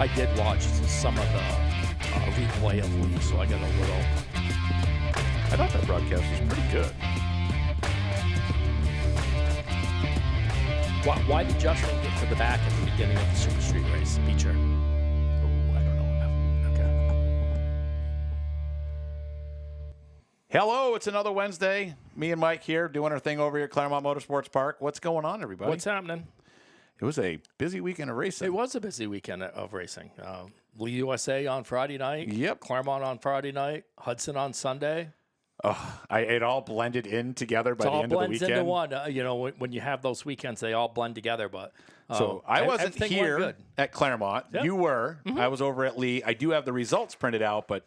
I did watch some of the replay of Lee, so I got a little. I thought that broadcast was pretty good. Why did Justin get to the back at the beginning of the Super Street race, Beecher? Oh, I don't know. Okay. Hello, it's another Wednesday. Me and Mike here doing our thing over here at Claremont Motorsports Park. What's going on, everybody? What's happening? It was a busy weekend of racing. It was a busy weekend of racing. Lee USA on Friday night. Yep. Claremont on Friday night. Hudson on Sunday. Oh, it all blended in together by the end of the weekend. It all blends into one. When you have those weekends, they all blend together. But so I wasn't here at Claremont. Yep. You were. Mm-hmm. I was over at Lee. I do have the results printed out, but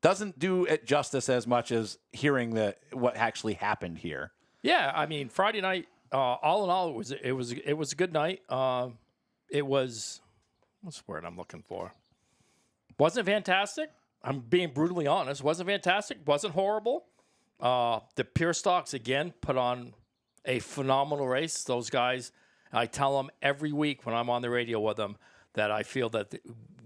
doesn't do it justice as much as hearing what actually happened here. Yeah, I mean Friday night. All in all, it was a good night. It was what's the word I'm looking for? Wasn't fantastic. I'm being brutally honest. Wasn't fantastic. Wasn't horrible. The Pure Stocks again put on a phenomenal race. Those guys, I tell them every week when I'm on the radio with them that I feel that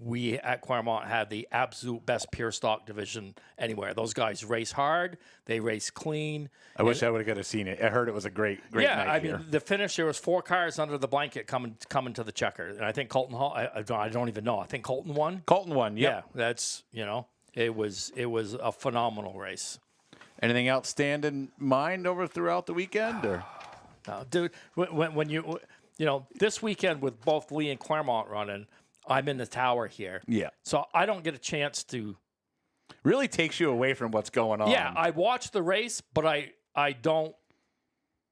we at Claremont have the absolute best Pure Stock division anywhere. Those guys race hard. They race clean. I wish I would have seen it. I heard it was a great night here. Yeah, I mean, the finish, there was 4 cars under the blanket coming to the checker. And I think Colton Hall, I don't even know. I think Colton won. Colton won, yep. Yeah. That's, it was a phenomenal race. Anything else stand in mind throughout the weekend? Or? No, dude, when you this weekend with both Lee and Claremont running, I'm in the tower here. Yeah. So I don't get a chance to. Really takes you away from what's going on. Yeah, I watch the race, but I don't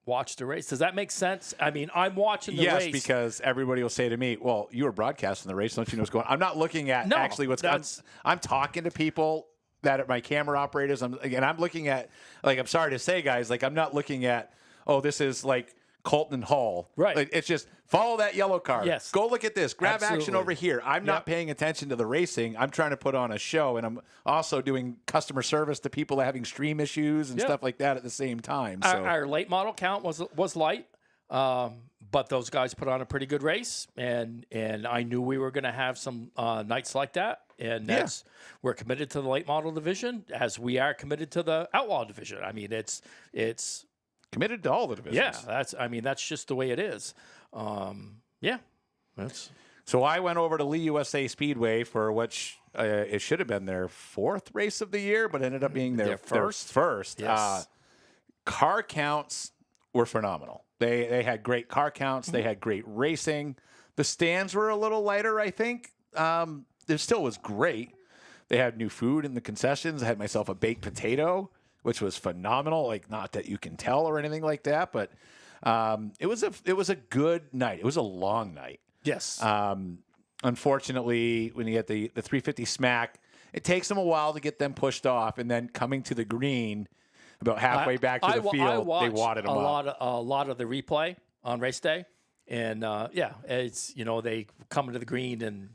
watch the race. Does that make sense? I mean, I'm watching the race. Yes, because everybody will say to me, well, you were broadcasting the race. Don't you know what's going on? I'm not looking at actually what's going on. I'm talking to people that are my camera operators. I'm looking at, I'm sorry to say, guys, I'm not looking at, this is Colton and Hall. Right. It's just follow that yellow car. Yes. Go look at this. Grab Absolutely. action over here. I'm not paying attention to the racing. I'm trying to put on a show, and I'm also doing customer service to people that are having stream issues and stuff like that at the same time. So. Our late model count was light, but those guys put on a pretty good race, and I knew we were going to have some nights like that. And we're committed to the late model division as we are committed to the outlaw division. I mean, it's committed to all the divisions. Yeah, that's just the way it is. So I went over to Lee USA Speedway for which it should have been their 4th race of the year, but ended up being their first. Yes. Car counts were phenomenal. They had great car counts. They had great racing. The stands were a little lighter, I think. It still was great. They had new food in the concessions. I had myself a baked potato, which was phenomenal. Not that you can tell or anything like that, but it was a good night. It was a long night. Yes. Unfortunately, when you get the 350 smack, it takes them a while to get them pushed off, and then coming to the green, about halfway back to the field, they wadded them up. A lot of the replay on race day, and it's they come into the green and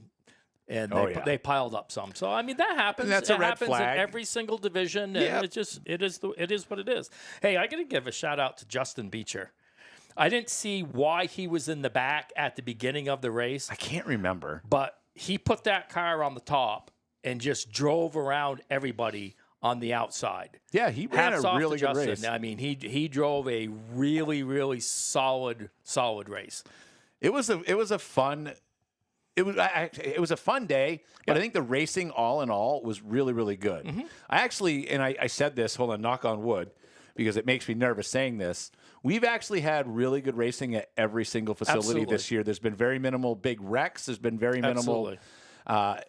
they piled up some. So I mean that happens. And that's a red happens flag in every single division. And it is what it is. Hey, I got to give a shout out to Justin Beecher. I didn't see why he was in the back at the beginning of the race. I can't remember, but he put that car on the top and just drove around everybody on the outside. Yeah, he ran a really good race. I mean, he drove a really, really solid race. It was a fun day, but I think the racing all in all was really, really good. Mm-hmm. I said this, hold on, knock on wood, because it makes me nervous saying this. We've actually had really good racing at every single facility this year. There's been very minimal big wrecks. There's been very minimal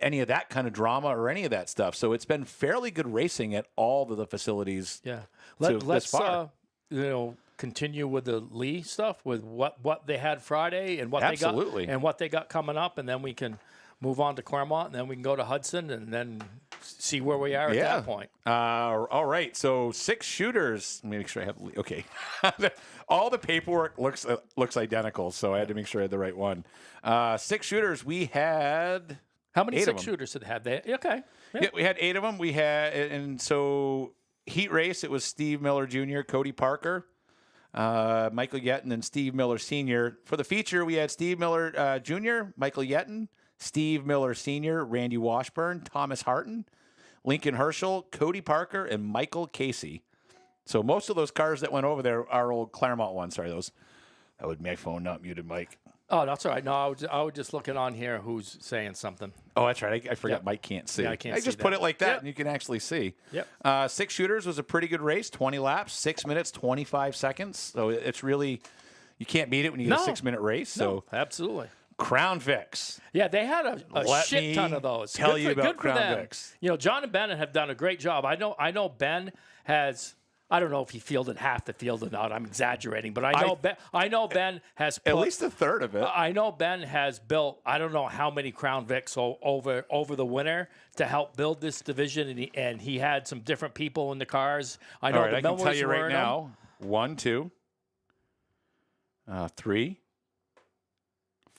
any of that kind of drama or any of that stuff. So it's been fairly good racing at all of the facilities. Yeah. Let's continue with the Lee stuff, with what they had Friday and what they got coming up, and then we can move on to Claremont, and then we can go to Hudson, and then see where we are at that point. All right. So 6 shooters. Let me make sure I have. Okay. All the paperwork looks identical, so I had to make sure I had the right one. 6 shooters. We had. How many 6 shooters did they have? Okay. Yeah, we had 8 of them. We had, and so heat race. It was Steve Miller Jr., Cody Parker, Michael Yetton, and Steve Miller Sr. For the feature, we had Steve Miller Jr., Michael Yetton, Steve Miller Sr., Randy Washburn, Thomas Harton, Lincoln Herschel, Cody Parker, and Michael Casey. So most of those cars that went over there are old Claremont ones. Sorry, those. That would my phone not muted, Mike. Oh, that's all right. No, I was just looking on here who's saying something. Oh, that's right. I forgot Mike can't see. Yeah, I can't see just that. put it like that, Yep. and you can actually see. Yep. Six shooters was a pretty good race. 20 laps, 6 minutes, 25 seconds. So it's really, you can't beat it when you get a 6 minute race. So absolutely. Crown Vics. Yeah, they had a Let shit me ton of those. tell Good you for, about good for Crown them. Vics. You know, John and Ben have done a great job. I know Ben has. I don't know if he fielded half the field or not. I'm exaggerating, but I know Ben has put, At least a third of it. I know Ben has built. I don't know how many Crown Vics over the winter to help build this division, and he had some different people in the cars. I know All right, the I can tell Millers you were right in them. now. 1, 2, 3,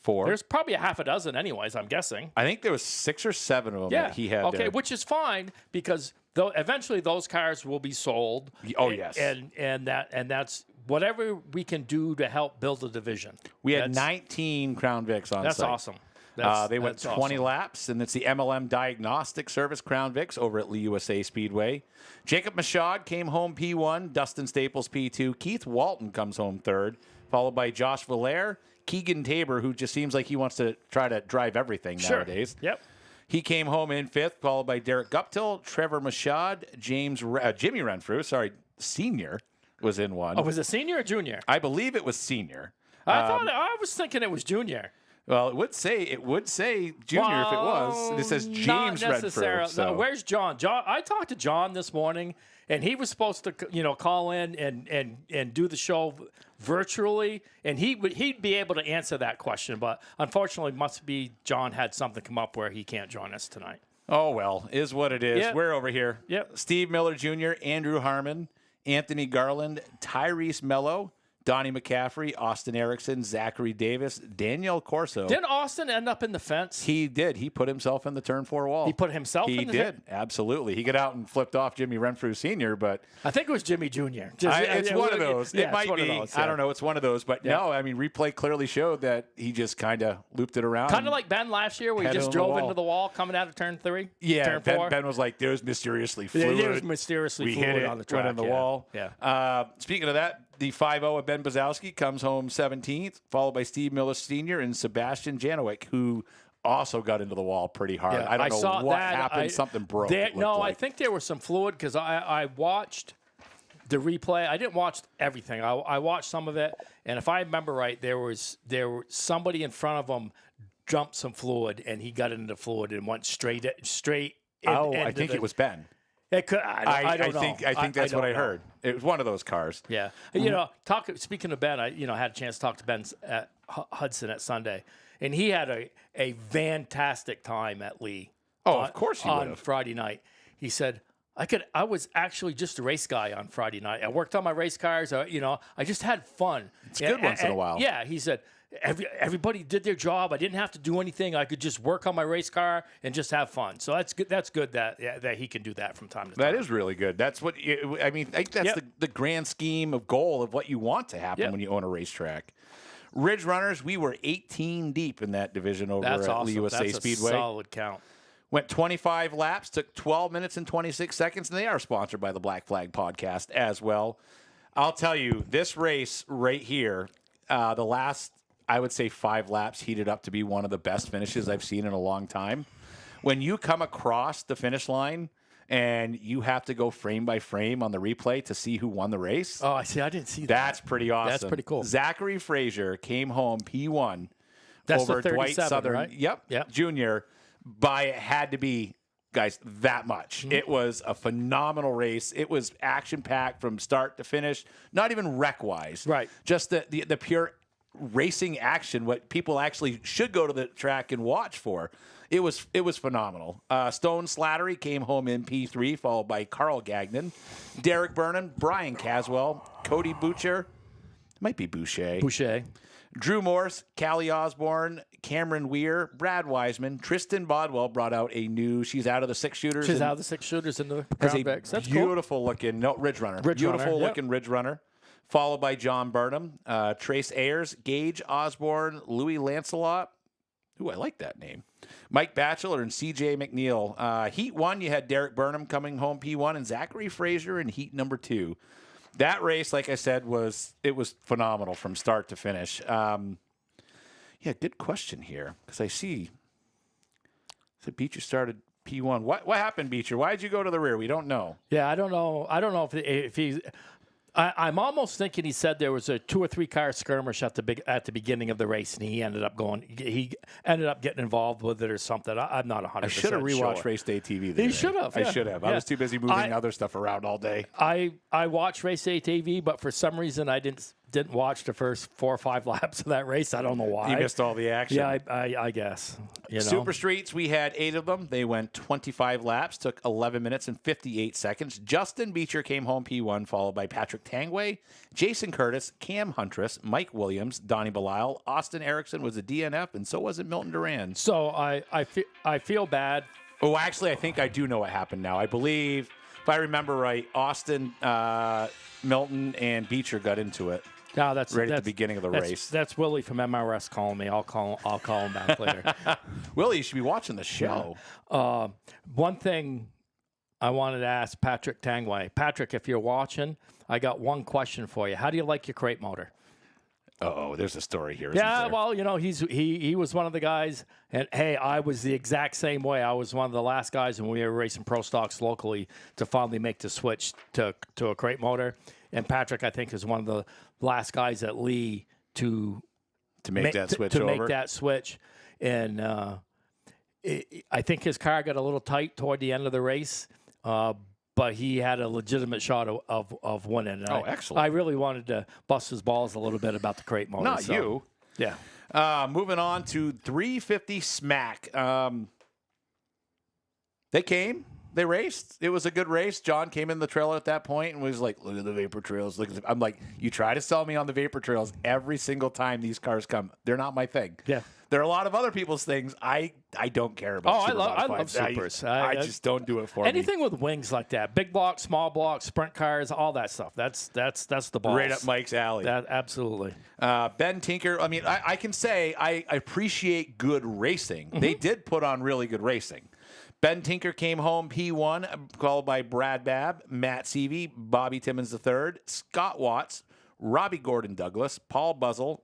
4. There's probably a half a dozen, anyways. I'm guessing. I think there was 6 or 7 of them that he had. Okay, there. which is fine because eventually those cars will be sold. Oh, yes. And that's whatever we can do to help build a division. We had 19 Crown Vics on That's site. awesome. They went that's 20 awesome. laps, and it's the MLM Diagnostic Service Crown Vics over at Lee USA Speedway. Jacob Michaud came home P1, Dustin Staples P2, Keith Walton comes home third, followed by Josh Valaire, Keegan Tabor, who just seems like he wants to try to drive everything nowadays. Yep. He came home in fifth, followed by Derek Guptill, Trevor Michaud, Jimmy Renfrew, senior, was in one. Oh, was it senior or junior? I believe it was senior. I was thinking it was junior. Well, it would say junior if it was. It says James Not Renfrew. necessarily. So. No, where's John? I talked to John this morning, and he was supposed to, call in and do the show virtually, and he'd be able to answer that question. But unfortunately, must be John had something come up where he can't join us tonight. Oh, well, is what it is. Yep. We're over here. Yep. Steve Miller Jr., Andrew Harmon, Anthony Garland, Tyrese Mello, Donnie McCaffrey, Austin Erickson, Zachary Davis, Daniel Corso. Didn't Austin end up in the fence? He did. He put himself in the turn 4 wall. He put himself in the He did. Absolutely. He got out and flipped off Jimmy Renfrew Sr., but I think it was Jimmy Jr. it's one of those. Yeah, It might it's one be. of those, I yeah. don't know. It's one of those. But no, I mean, replay clearly showed that he just kind of looped it around. Kind of like Ben last year, where he Head just on the drove wall. into the wall coming out of turn 3. Yeah, turn 4. Ben was like, there's mysteriously Yeah, fluid. it was mysteriously We fluid hit it, on the track. went in the yeah. wall. Yeah. Speaking of that, the 5-0 of Ben Bazowski comes home 17th, followed by Steve Miller Sr. and Sebastian Janowick, who also got into the wall pretty hard. Yeah, I don't know saw what that. happened. Something broke. it No, looked I like. think there was some fluid because I watched the replay. I didn't watch everything. I watched some of it, and if I remember right, there was somebody in front of him dumped some fluid, and he got into the fluid and went straight. I think it was Ben. It could. I don't know. I think that's what I heard. It was one of those cars. Yeah. Speaking of Ben, I had a chance to talk to Ben at Hudson at Sunday, and he had a fantastic time at Lee. Of course he would on have. Friday night. He said, I was actually just a race guy on Friday night. I worked on my race cars. I just had fun. It's good once in a while. Yeah. He said, everybody did their job. I didn't have to do anything. I could just work on my race car and just have fun. So that's good. That's good that he can do that from time to time. That is really good. That's what I mean. I think that's the grand scheme of goal of what you want to happen when you own a racetrack. Ridge Runners, we were 18 deep in that division over That's at awesome. Lee USA That's Speedway. A solid count. Went 25 laps, took 12 minutes and 26 seconds, and they are sponsored by the Black Flag Podcast as well. I'll tell you, this race right here, the last, I would say 5 laps heated up to be one of the best finishes I've seen in a long time. When you come across the finish line and you have to go frame by frame on the replay to see who won the race. Oh, I see. I didn't see that. That's pretty awesome. That's pretty cool. Zachary Frazier came home P1 That's over the Dwight 37, Southern. right? Yep. Junior by it had to be, guys, that much. Mm-hmm. It was a phenomenal race. It was action-packed from start to finish, not even wreck-wise. Right. Just the pure racing action, what people actually should go to the track and watch for. It was phenomenal. Stone Slattery came home in P3, followed by Carl Gagnon, Derek Burnham, Brian Caswell, Cody Boucher, might be Boucher, Drew Morse, Callie Osborne, Cameron Weir, Brad Wiseman, Tristan Bodwell brought out a new. She's out of the 6 shooters. She's out of the 6 shooters in the As Crown a Vics. That's beautiful looking Ridge Runner. Beautiful looking Ridge Runner. Followed by John Burnham, Trace Ayers, Gage Osborne, Louis Lancelot. Ooh, I like that name. Mike Batchelor and C.J. McNeil. Heat 1, you had Derek Burnham coming home P1 and Zachary Frazier in Heat number 2. That race, like I said, was phenomenal from start to finish. Yeah, good question here because I see Beecher started P1. What happened, Beecher? Why did you go to the rear? We don't know. Yeah, I don't know. I don't know if he's. I'm almost thinking he said there was a 2 or 3 car skirmish at the beginning of the race, and he ended up getting involved with it or something. I'm not 100%. I should have rewatched Race Day TV. He should have. I should have. I was too busy moving other stuff around all day. I watched Race Day TV, but for some reason I didn't watch the first 4 or 5 laps of that race. I don't know why. You missed all the action. Yeah, I guess. Super Streets, we had 8 of them. They went 25 laps, took 11 minutes and 58 seconds. Justin Beecher came home P1, followed by Patrick Tangway, Jason Curtis, Cam Huntress, Mike Williams, Donnie Belial, Austin Erickson was a DNF, and so was it Milton Duran. So I feel bad. Oh, actually, I think I do know what happened now. I believe, if I remember right, Austin, Milton, and Beecher got into it. No, that's at the beginning of the race. That's Willie from MRS calling me. I'll call him back later. Willie, you should be watching the show. Yeah. One thing I wanted to ask Patrick Tangway. Patrick, if you're watching, I got one question for you. How do you like your crate motor? Oh, there's a story here. Yeah, well, he was one of the guys, and hey, I was the exact same way. I was one of the last guys when we were racing pro stocks locally to finally make the switch to a crate motor. And Patrick, I think, is one of the last guys at Lee to make that switch. Make that switch, and I think his car got a little tight toward the end of the race, but he had a legitimate shot of winning. Oh, excellent! I really wanted to bust his balls a little bit about the crate motor. Not you. Yeah. Moving on to 350 Smack. They came. They raced. It was a good race. John came in the trailer at that point and was like, look at the vapor trails. Look at I'm like, you try to sell me on the vapor trails every single time these cars come. They're not my thing. Yeah. There are a lot of other people's things. I don't care about. Oh, I love supers. I just don't do it for anything with wings like that. Big blocks, small blocks, sprint cars, all that stuff. That's the balls. Right up Mike's alley. That absolutely. Ben Tinker. I mean, I can say I appreciate good racing. Mm-hmm. They did put on really good racing. Ben Tinker came home P1, followed by Brad Babb, Matt Seavey, Bobby Timmons III, Scott Watts, Robbie Gordon Douglas, Paul Buzzell,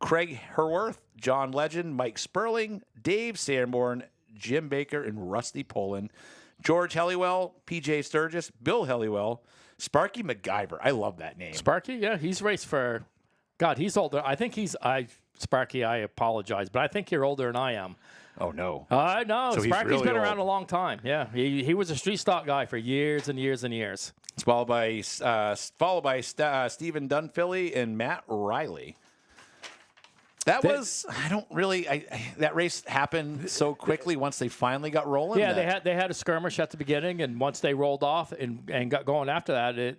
Craig Herworth, John Legend, Mike Sperling, Dave Sanborn, Jim Baker, and Rusty Poland, George Helliwell, PJ Sturgis, Bill Helliwell, Sparky MacGyver. I love that name. Sparky, yeah, he's raced for, God, he's older. I think Sparky, I apologize, but I think you're older than I am. Oh, no. No, so Sparky's been around old. a long time. Yeah, he was a street stock guy for years and years and years. It's followed by Stephen Dunphilly and Matt Riley. That race happened so quickly once they finally got rolling. Yeah, they had a skirmish at the beginning, and once they rolled off and got going after that,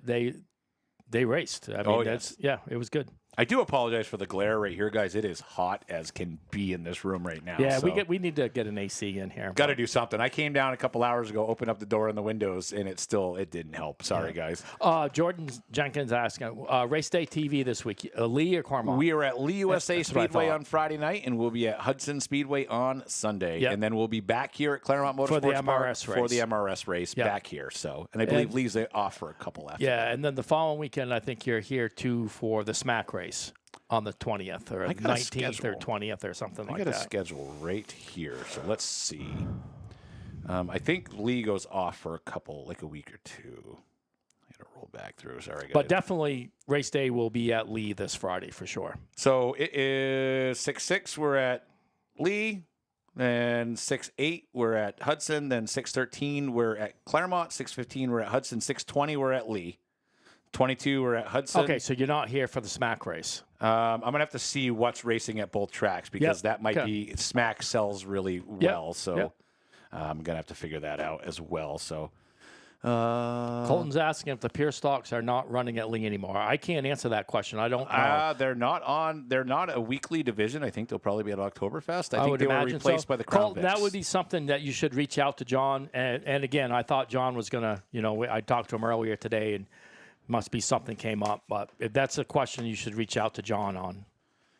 they raced. I mean, it was good. I do apologize for the glare right here, guys. It is hot as can be in this room right now. Yeah, so we need to get an AC in here. Got to do something. I came down a couple hours ago, opened up the door and the windows, and it didn't help. Sorry, guys. Jordan Jenkins asking, race day TV this week, Lee or Cornwall? We are at Lee USA Speedway on Friday night, and we'll be at Hudson Speedway on Sunday. Yep. And then we'll be back here at Claremont Motorsports for the MRS Park for the MRS race back here. So, and I believe Lee's off for a couple after that. And then the following weekend, I think you're here too for the Smack race on the 20th or 19th or 20th or something like that. I got a schedule right here, so let's see. I think Lee goes off for a week or two. I got to roll back through. Sorry, guys. But definitely race day will be at Lee this Friday for sure. So it is 6-6. We're at Lee. Then 6-8, we're at Hudson. Then 6-13, we're at Claremont. 6-15, we're at Hudson. 6-20, we're at Lee. 22, we're at Hudson. Okay, so you're not here for the Smack race. I'm going to have to see what's racing at both tracks because that might be Smack sells really well. So I'm going to have to figure that out as well. So Colton's asking if the pure stocks are not running at Lee anymore. I can't answer that question. I don't know. They're not a weekly division. I think they'll probably be at Oktoberfest. I think they were replaced by the Crown Colton, Vics. that would be something that you should reach out to John. And again, I thought John was going to, I talked to him earlier today and must be something came up. But if that's a question you should reach out to John on.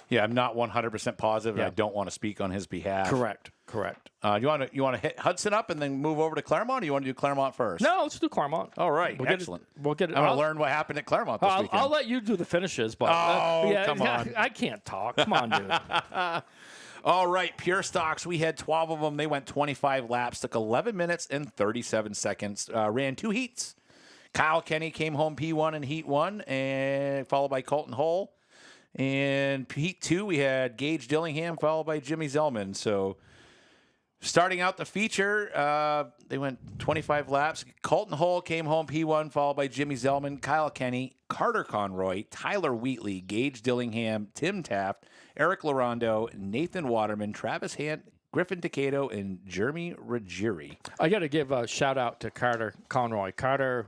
Yeah, I'm not 100% positive, and Yeah. I don't want to speak on his behalf. Correct. You want to hit Hudson up and then move over to Claremont, or you want to do Claremont first? No, let's do Claremont. All right, We'll excellent. We'll get it. I'm going to learn what happened at Claremont this weekend. I'll let you do the finishes, but come on. I can't talk. Come on, dude. All right, Pure Stocks. We had 12 of them. They went 25 laps, took 11 minutes and 37 seconds. Ran 2 heats. Kyle Kenny came home P1 in Heat 1, and followed by Colton Hull. And Heat 2, we had Gage Dillingham, followed by Jimmy Zellman. So starting out the feature, they went 25 laps. Colton Hull came home P1, followed by Jimmy Zellman, Kyle Kenny, Carter Conroy, Tyler Wheatley, Gage Dillingham, Tim Taft, Eric Larondo, Nathan Waterman, Travis Hant, Griffin Tacato, and Jeremy Ruggieri. I got to give a shout out to Carter Conroy. Carter,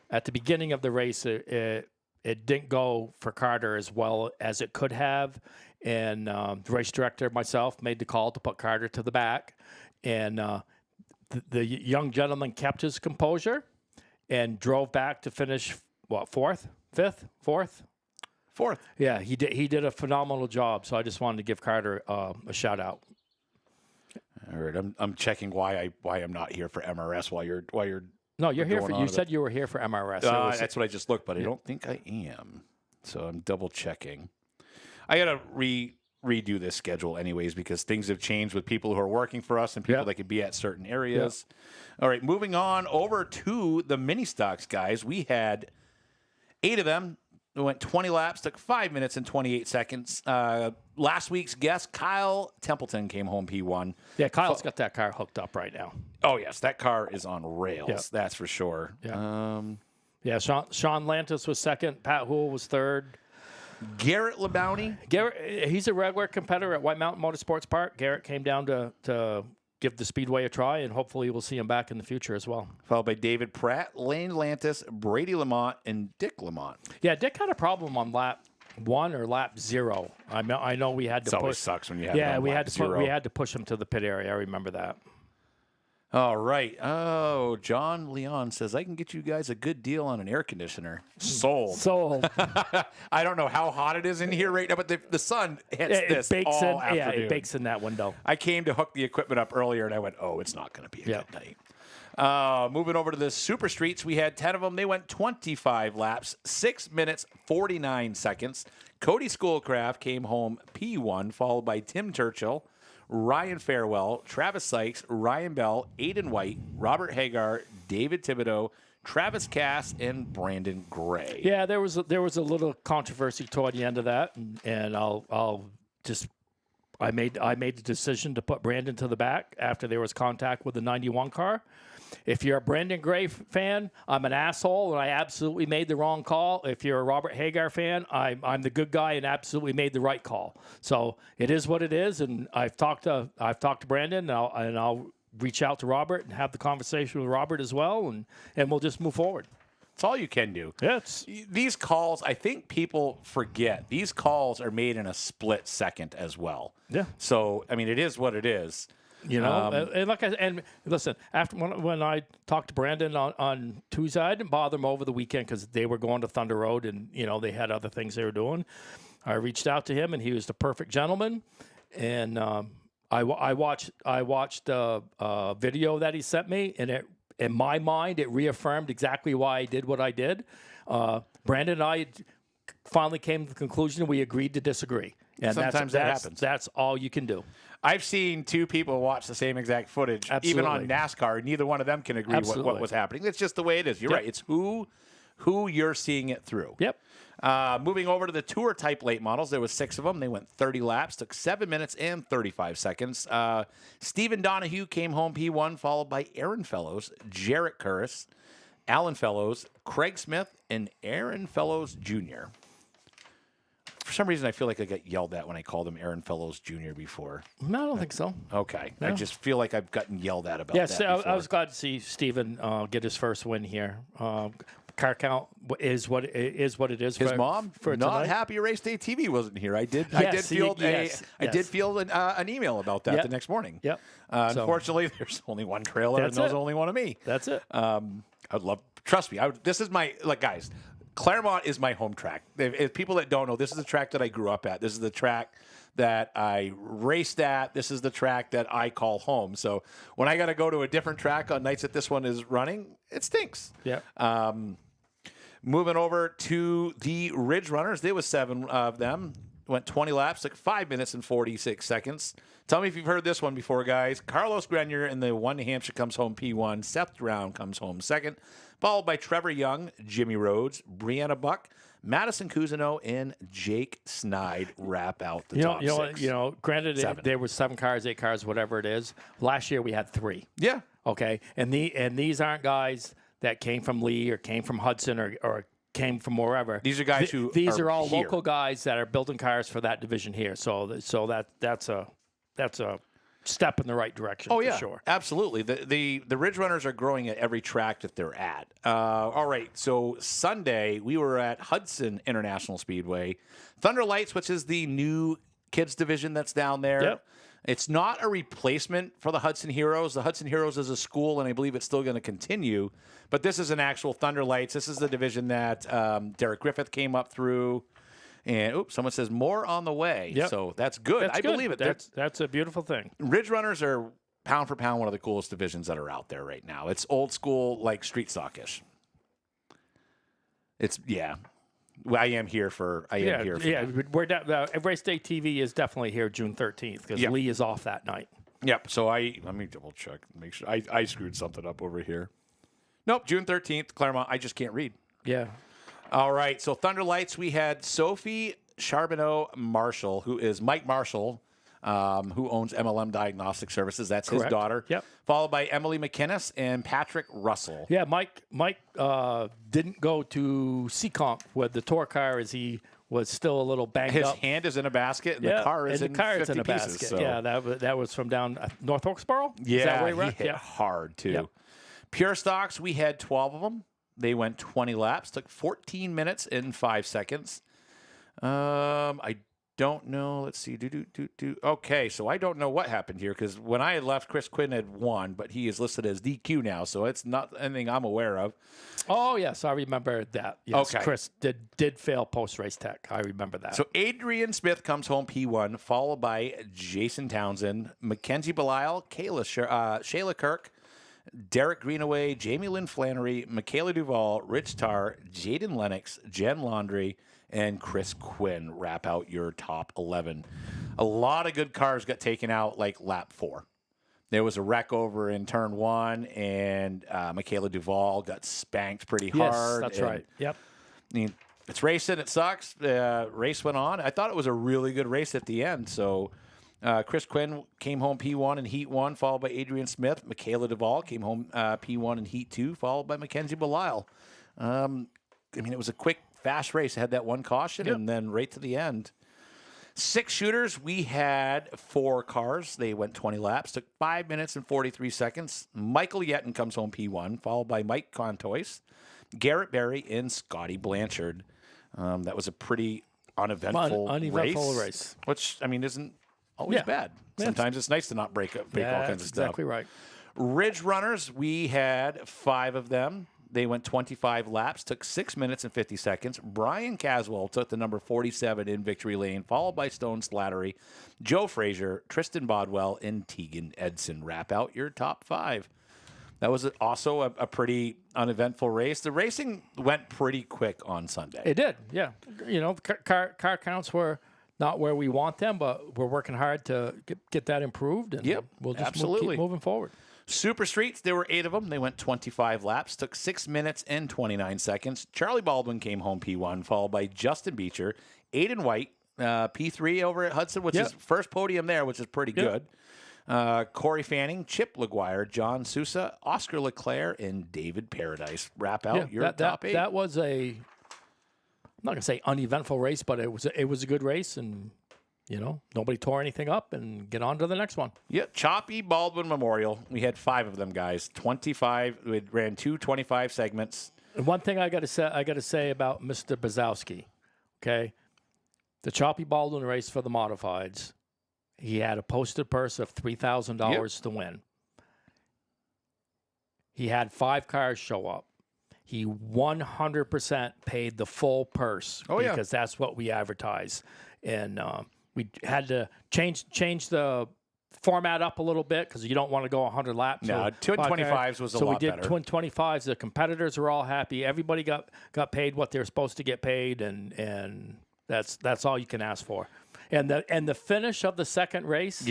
at the beginning of the race, it didn't go for Carter as well as it could have. And the race director, myself, made the call to put Carter to the back. And the young gentleman kept his composure and drove back to finish, fourth? Yeah, he did a phenomenal job. So I just wanted to give Carter a shout out. All right, I'm checking why I'm not here for MRS while you're. No, you're here for. You on said you were here for MRS. That's what I just looked, but I don't think I am. So I'm double checking. I gotta redo this schedule anyways because things have changed with people who are working for us and people that could be at certain areas. All right, moving on over to the mini stocks, guys. We had 8 of them. We went 20 laps, took 5 minutes and 28 seconds. Last week's guest, Kyle Templeton, came home P1. Yeah, Kyle's got that car hooked up right now. Oh, yes, that car is on rails. That's for sure. Yeah. Sean Lantis was second. Pat Hoole was third. Garrett LeBounty. Garrett, he's a regular competitor at White Mountain Motorsports Park. Garrett came down to give the Speedway a try, and hopefully we'll see him back in the future as well. Followed by David Pratt, Lane Lantis, Brady Lamont, and Dick Lamont. Yeah, Dick had a problem on lap 1 or lap 0. I know we had to It always push. sucks when you have we lap had to 0. we had to push him to the pit area. I remember that. All right. Oh, John Leon says, I can get you guys a good deal on an air conditioner. Sold. I don't know how hot it is in here right now, but the sun hits this all afternoon. Yeah, it bakes in that window. I came to hook the equipment up earlier, and I went, it's not going to be a good night. Moving over to the Super Streets, we had 10 of them. They went 25 laps, 6 minutes, 49 seconds. Cody Schoolcraft came home P1, followed by Tim Churchill, Ryan Farewell, Travis Sykes, Ryan Bell, Aiden White, Robert Hagar, David Thibodeau, Travis Cass, and Brandon Gray. Yeah, there was a little controversy toward the end of that, and I made the decision to put Brandon to the back after there was contact with the 91 car. If you're a Brandon Gray fan, I'm an asshole, and I absolutely made the wrong call. If you're a Robert Hagar fan, I'm the good guy and absolutely made the right call. So it is what it is, and I've talked to Brandon, and I'll reach out to Robert and have the conversation with Robert as well, and we'll just move forward. It's all you can do. Yeah, these calls, I think people forget, these calls are made in a split second as well. Yeah. So, I mean, it is what it is. You know, and listen, after when I talked to Brandon on Tuesday, I didn't bother him over the weekend because they were going to Thunder Road and, they had other things they were doing. I reached out to him, and he was the perfect gentleman. And I watched the video that he sent me, and in my mind, it reaffirmed exactly why I did what I did. Brandon and I finally came to the conclusion we agreed to disagree. And sometimes that happens. That's all you can do. I've seen 2 people watch the same exact footage, even on NASCAR. Neither one of them can agree what was happening. It's just the way it is. You're right. It's who you're seeing it through. Yep. Moving over to the tour type late models, there was 6 of them. They went 30 laps, took 7 minutes and 35 seconds. Stephen Donahue came home P1, followed by Aaron Fellows, Jarrett Curris, Alan Fellows, Craig Smith, and Aaron Fellows Jr. For some reason, I feel like I got yelled at when I called him Aaron Fellows Jr. before. No, I don't think so. Okay. No. I just feel like I've gotten yelled at about that before. I was glad to see Stephen get his first win here. Car count is what it is. His mom for not tonight. happy Race Day TV wasn't here. I did field an email about that the next morning. Yep. Unfortunately, there's only one trailer and there's only one of me. That's it. I'd love. Trust me. This is my guys. Claremont is my home track. If people that don't know, this is the track that I grew up at. This is the track that I raced at. This is the track that I call home. So when I got to go to a different track on nights that this one is running, it stinks. Yeah. Moving over to the Ridge Runners, there was 7 of them. Went 20 laps, took 5 minutes and 46 seconds. Tell me if you've heard this one before, guys. Carlos Grenier in the 1 New Hampshire comes home P1. Seth Brown comes home second, followed by Trevor Young, Jimmy Rhodes, Brianna Buck, Madison Cousineau, and Jake Snide wrap out the top 6. Granted, there was 7 cars, 8 cars, whatever it is. Last year we had 3. Yeah. Okay, and these aren't guys that came from Lee or came from Hudson or came from wherever. These are guys who these are all here. local guys that are building cars for that division here. So that's a step in the right direction. Oh yeah, for sure. Absolutely. The Ridge Runners are growing at every track that they're at. All right, so Sunday we were at Hudson International Speedway, Thunder Lights, which is the new kids division that's down there. Yep. It's not a replacement for the Hudson Heroes. The Hudson Heroes is a school, and I believe it's still going to continue. But this is an actual Thunder Lights. This is the division that Derek Griffith came up through. And, someone says more on the way. Yep. So that's good. That's I good. believe it. That's a beautiful thing. Ridge Runners are, pound for pound, one of the coolest divisions that are out there right now. It's old school, like street stockish. I am here for. We're Race Day TV is definitely here June 13th because Lee is off that night. Yep. So let me double check, make sure I screwed something up over here. Nope. June 13th, Claremont. I just can't read. Yeah. All right. So Thunder Lights, we had Sophie Charbonneau Marshall, who is Mike Marshall, who owns MLM Diagnostic Services. That's his daughter. Yep. Followed by Emily McInnes and Patrick Russell. Yeah, Mike didn't go to Seacomp with the tour car as he was still a little banged His up. hand is in a basket, and the car is in 50 a pieces. basket. So. Yeah, that was from down North Oxborough? Yeah, is that where he hit hard, too. Yep. Pure Stocks, we had 12 of them. They went 20 laps, took 14 minutes and 5 seconds. I don't know. Let's see. Okay, so I don't know what happened here because when I had left, Chris Quinn had won, but he is listed as DQ now, so it's not anything I'm aware of. Oh, yes, I remember that. Yes, okay. Chris did fail post-race tech. I remember that. So Adrian Smith comes home P1, followed by Jason Townsend, Mackenzie Belisle, Shayla Kirk, Derek Greenaway, Jamie Lynn Flannery, Michaela Duvall, Rich Tarr, Jaden Lennox, Jen Laundrie, and Chris Quinn wrap out your top 11. A lot of good cars got taken out like lap 4. There was a wreck over in turn 1, and Michaela Duvall got spanked pretty hard. Yes, that's right. Yep. I mean, it's racing. It sucks. Race went on. I thought it was a really good race at the end. So Chris Quinn came home P1 in Heat 1, followed by Adrian Smith. Michaela Duvall came home P1 in Heat 2, followed by Mackenzie Belisle. It was a quick, fast race. It had that one caution, and then right to the end. 6 shooters, we had 4 cars. They went 20 laps, took 5 minutes and 43 seconds. Michael Yetton comes home P1, followed by Mike Contois, Garrett Berry, and Scotty Blanchard. That was a pretty uneventful race. Which, isn't always bad. Sometimes it's nice to not break all kinds of stuff. Exactly right. Ridge Runners, we had 5 of them. They went 25 laps, took 6 minutes and 50 seconds. Brian Caswell took the number 47 in victory lane, followed by Stone Slattery, Joe Frazier, Tristan Bodwell, and Tegan Edson. Wrap out your top 5. That was also a pretty uneventful race. The racing went pretty quick on Sunday. It did, yeah. Car counts were not where we want them, but we're working hard to get that improved. And we'll just keep moving forward. Super Streets, there were 8 of them. They went 25 laps, took 6 minutes and 29 seconds. Charlie Baldwin came home P1, followed by Justin Beecher, Aiden White, P3 over at Hudson, which is first podium there, which is pretty good. Corey Fanning, Chip LaGuire, John Sousa, Oscar Leclerc, and David Paradise. Wrap out your top 8. That was I'm not going to say uneventful race, but it was a good race, and nobody tore anything up, and get on to the next one. Yeah, Choppy Baldwin Memorial. We had 5 of them, guys. 25. We ran 2 25 segments. And one thing I got to say about Mr. Bazowski, okay, the Choppy Baldwin race for the modifieds, he had a posted purse of $3,000 to win. He had 5 cars show up. he 100% paid the full purse yeah. because that's what we advertise. And we had to change the format up a little bit because you don't want to go 100 laps. No, twin 25s was a lot better. So we did twin 25s. The competitors were all happy. Everybody got paid what they were supposed to get paid, and that's all you can ask for. And the finish of the second race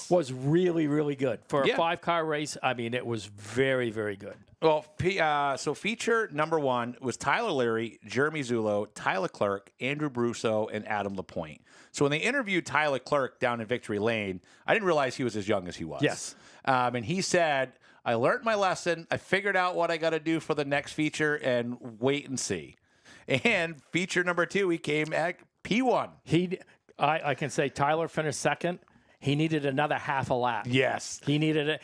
was really, really good. For a 5-car race, I mean, it was very, very good. Well, so feature number 1 was Tyler Leary, Jeremy Zulo, Tyler Clerk, Andrew Brusso, and Adam Lapointe. So when they interviewed Tyler Clerk down in Victory Lane, I didn't realize he was as young as he was. Yes. And he said, I learned my lesson. I figured out what I got to do for the next feature and wait and see. And feature number 2, he came at P1. I can say Tyler finished second. He needed another half a lap. Yes. He needed it,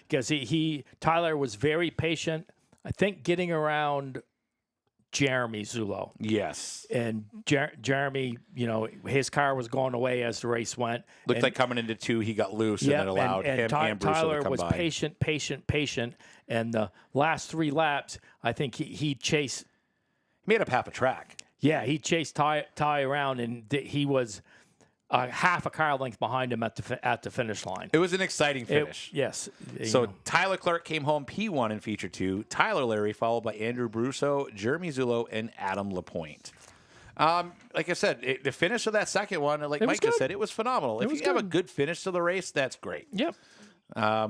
because Tyler was very patient, I think, getting around Jeremy Zulo. Yes. And Jeremy, his car was going away as the race went. Looked like coming into 2, he got loose and it allowed him and Bruce Tyler to come was by. patient. And the last 3 laps, I think he chased. He made up half a track. Yeah, he chased Ty around, and he was half a car length behind him at the finish line. It was an exciting finish. Yes. So Tyler Clerk came home P1 in feature 2. Tyler Leary followed by Andrew Brusso, Jeremy Zulo, and Adam Lapointe. Like I said, the finish of that second one, like Mike just said, it was phenomenal. If you have a good finish to the race, that's great. Yep.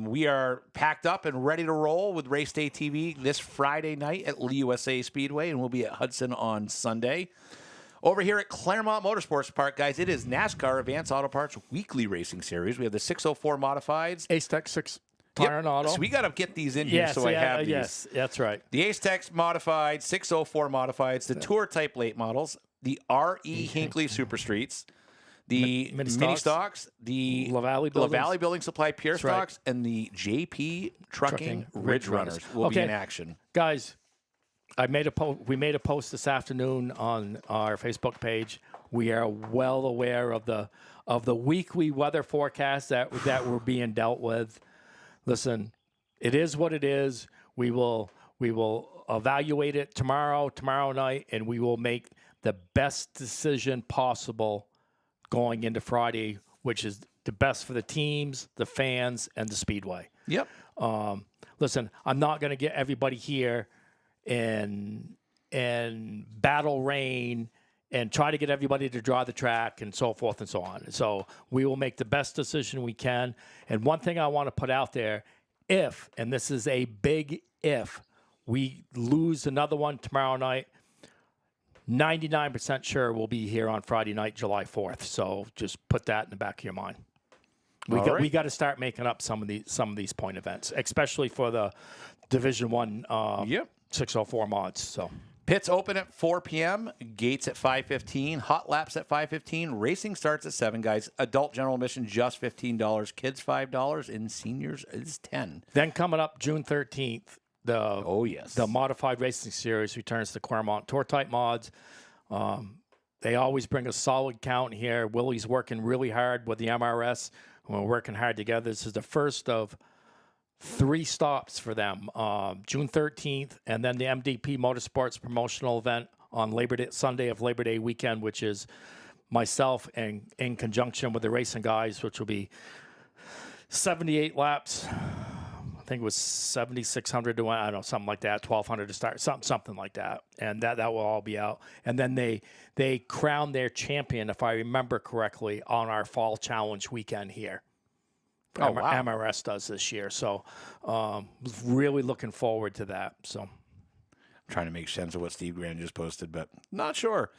We are packed up and ready to roll with Race Day TV this Friday night at Lee USA Speedway, and we'll be at Hudson on Sunday. Over here at Claremont Motorsports Park, guys, it is NASCAR Advanced Auto Parts Weekly Racing Series. We have the 604 Modifieds. Ace Tech 6 Tire and Auto. So we got to get these in here I have these. Yes, that's right. The Ace Tech Modified, 604 Modifieds, the Tour Type Late Models, the R.E. Hinckley Super Streets, the Mini Stocks, the La Valley Building Supply Pure Stocks, and the JP Trucking Ridge Runners will be in action. Guys, we made a post this afternoon on our Facebook page. We are well aware of the weekly weather forecast that we're being dealt with. Listen, it is what it is. We will evaluate it tomorrow night, and we will make the best decision possible going into Friday, which is the best for the teams, the fans, and the speedway. Yep. Listen, I'm not going to get everybody here and battle rain and try to get everybody to draw the track and so forth and so on. So we will make the best decision we can. And one thing I want to put out there, and this is a big if, we lose another one tomorrow night, 99% sure we'll be here on Friday night, July 4th. So just put that in the back of your mind. We got to start making up some of these point events, especially for the Division 1 604 mods. So pits open at 4 p.m., gates at 5:15, hot laps at 5:15, racing starts at 7, guys. Adult general admission just $15, kids $5, and seniors is $10. Then coming up June 13th, the Modified Racing Series returns to Claremont. Tour Type Mods. They always bring a solid count here. Willie's working really hard with the MRS. We're working hard together. This is the first of 3 stops for them. June 13th, and then the MDP Motorsports promotional event on Sunday of Labor Day weekend, which is myself and in conjunction with the racing guys, which will be 78 laps. I think it was 7,600 to 1, I don't know, something like that, 1,200 to start, something like that. And that will all be out. And then they crown their champion, if I remember correctly, on our Fall Challenge weekend here. Oh, wow. MRS does this year. So really looking forward to that. So trying to make sense of what Steve Grand just posted, but not sure.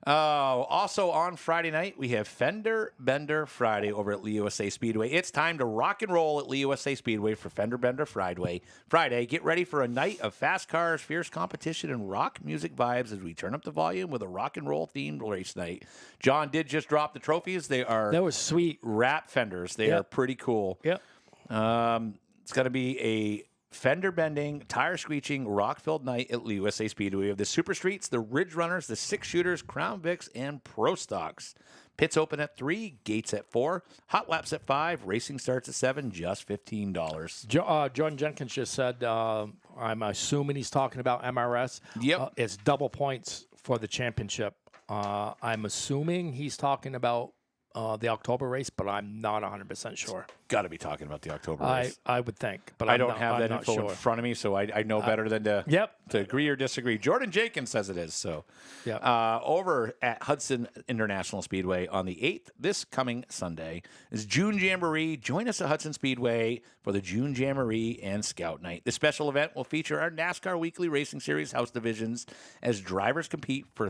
Also on Friday night, we have Fender Bender Friday over at Lee USA Speedway. It's time to rock and roll at Lee USA Speedway for Fender Bender Friday. Get ready for a night of fast cars, fierce competition, and rock music vibes as we turn up the volume with a rock and roll themed race night. John did just drop the trophies. That was sweet. Wrap fenders. They are pretty cool. Yep. It's going to be a fender bending, tire screeching, rock-filled night at Lee USA Speedway. We have the Super Streets, the Ridge Runners, the 6 Shooters, Crown Vics, and Pro Stocks. Pits open at 3, gates at 4, hot laps at 5, racing starts at 7, just $15. Jordan Jenkins just said, I'm assuming he's talking about MRS. Yep. It's double points for the championship. I'm assuming he's talking about the October race, but I'm not 100% sure. Got to be talking about the October race. I would think, but I I'm don't not, have I'm that not info sure. in front of me, so I know better than to agree or disagree. Jordan Jenkins says it is. So, over at Hudson International Speedway on the 8th, this coming Sunday, is June Jamboree. Join us at Hudson Speedway for the June Jamboree and Scout Night. This special event will feature our NASCAR Weekly Racing Series house divisions as drivers compete for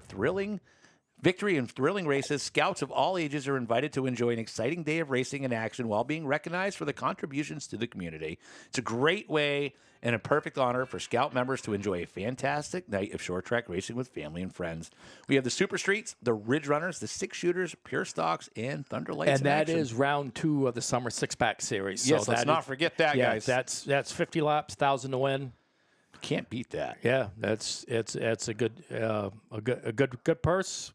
victory in thrilling races. Scouts of all ages are invited to enjoy an exciting day of racing and action while being recognized for the contributions to the community. It's a great way and a perfect honor for Scout members to enjoy a fantastic night of short track racing with family and friends. We have the Super Streets, the Ridge Runners, the Six Shooters, Pure Stocks, and Thunder Lights. And that is round 2 of the Summer Six-Pack Series. Yes, let's not forget that, guys. That's 50 laps, 1,000 to win. Can't beat that. Yeah, it's a good purse.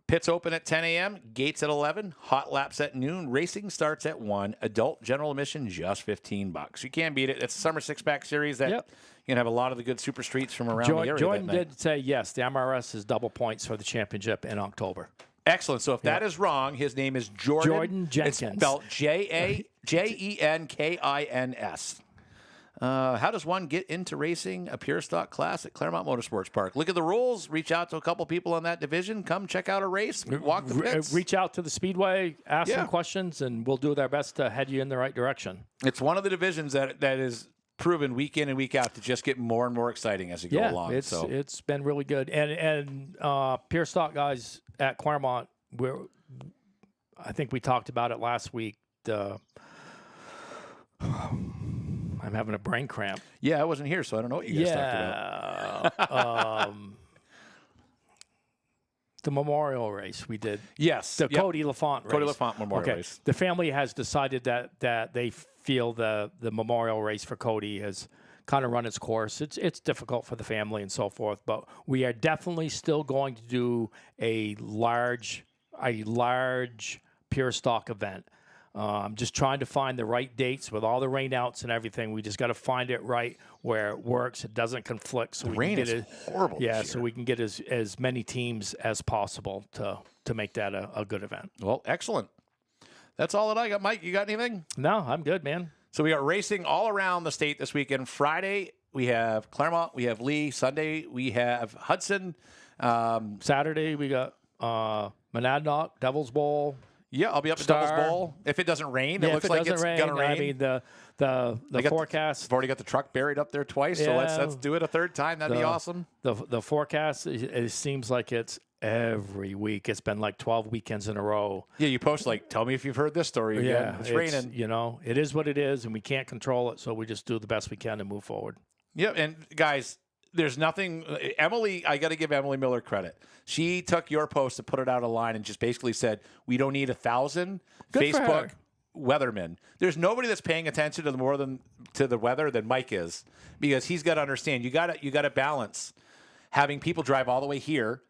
Pits open at 10 a.m., gates at 11, hot laps at noon, racing starts at 1, adult general admission just $15. You can't beat it. It's a Summer Six-Pack Series that you can have a lot of the good super streets from around the area. Jordan did say, yes, the MRS is double points for the championship in October. Excellent. So if that is wrong, his name is Jordan Jenkins. It's spelled Jenkins. How does one get into racing a pure stock class at Claremont Motorsports Park? Look at the rules. Reach out to a couple people on that division. Come check out a race. Walk the pits. Reach out to the Speedway, ask some questions, and we'll do our best to head you in the right direction. It's one of the divisions that is proven week in and week out to just get more and more exciting as you go along. It's been really good. And pure stock guys at Claremont, I think we talked about it last week. I'm having a brain cramp. Yeah, I wasn't here, so I don't know what you guys talked about. The memorial race we did. Yes. The Cody LaFont race. Cody LaFont memorial race. The family has decided that they feel the memorial race for Cody has kind of run its course. It's difficult for the family and so forth, but we are definitely still going to do a large pure stock event. I'm just trying to find the right dates with all the rainouts and everything. We just got to find it right where it works. It doesn't conflict. So the rain is horrible. Yeah, so we can get as many teams as possible to make that a good event. Well, excellent. That's all that I got. Mike, you got anything? No, I'm good, man. So we got racing all around the state this weekend. Friday, we have Claremont. We have Lee. Sunday, we have Hudson. Saturday, we got Monadnock, Devil's Bowl. Yeah, I'll be up at Devil's Bowl. If it doesn't rain, it looks like it's going to rain. I mean, the forecast. I've already got the truck buried up there twice, so let's do it a third time. That'd be awesome. The forecast, it seems like it's every week. It's been like 12 weekends in a row. Yeah, you post tell me if you've heard this story again. Yeah, it's raining. It is what it is, and we can't control it, so we just do the best we can to move forward. Yeah, and guys, there's nothing. Emily, I got to give Emily Miller credit. She took your post and put it out online and just basically said, we don't need 1,000 Facebook weathermen. There's nobody that's paying attention to the weather than Mike is, because he's got to understand you got to balance having people drive all the way here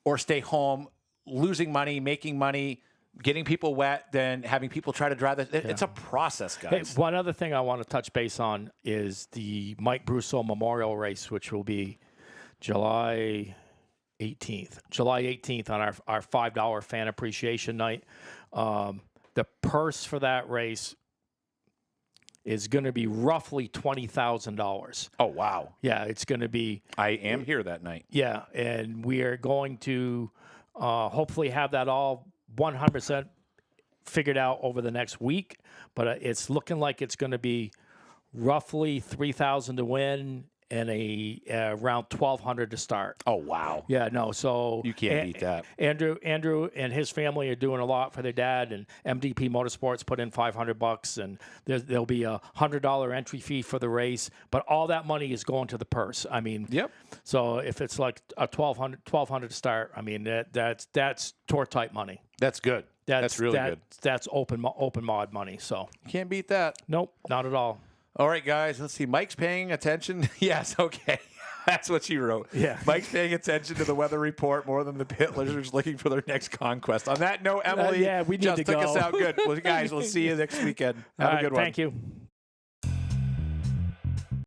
or stay home, losing money, making money, getting people wet, then having people try to drive. It's a process, guys. Hey, one other thing I want to touch base on is the Mike Brusso Memorial Race, which will be July 18th on our $5 fan appreciation night. The purse for that race is going to be roughly $20,000. Oh, wow. Yeah, it's going to be. I am here that night. Yeah, and we are going to hopefully have that all 100% figured out over the next week, but it's looking like it's going to be roughly $3,000 to win and around $1,200 to start. Oh, wow. Yeah, no, so you can't beat that. Andrew and his family are doing a lot for their dad, and MDP Motorsports put in $500, and there'll be a $100 entry fee for the race, but all that money is going to the purse. I mean, yep. So if it's like a $1,200 to start, I mean that's tour type money. That's good. That's really good. That's open mod money. So you can't beat that. Nope, not at all. All right, guys. Let's see. Mike's paying attention. Yes. Okay. That's what she wrote. Yeah. Mike's paying attention to the weather report more than the pit lizards looking for their next conquest. On that note, Emily yeah, we need just to took us go. out good. Well, guys, we'll see you next weekend. Have a good one. Thank you.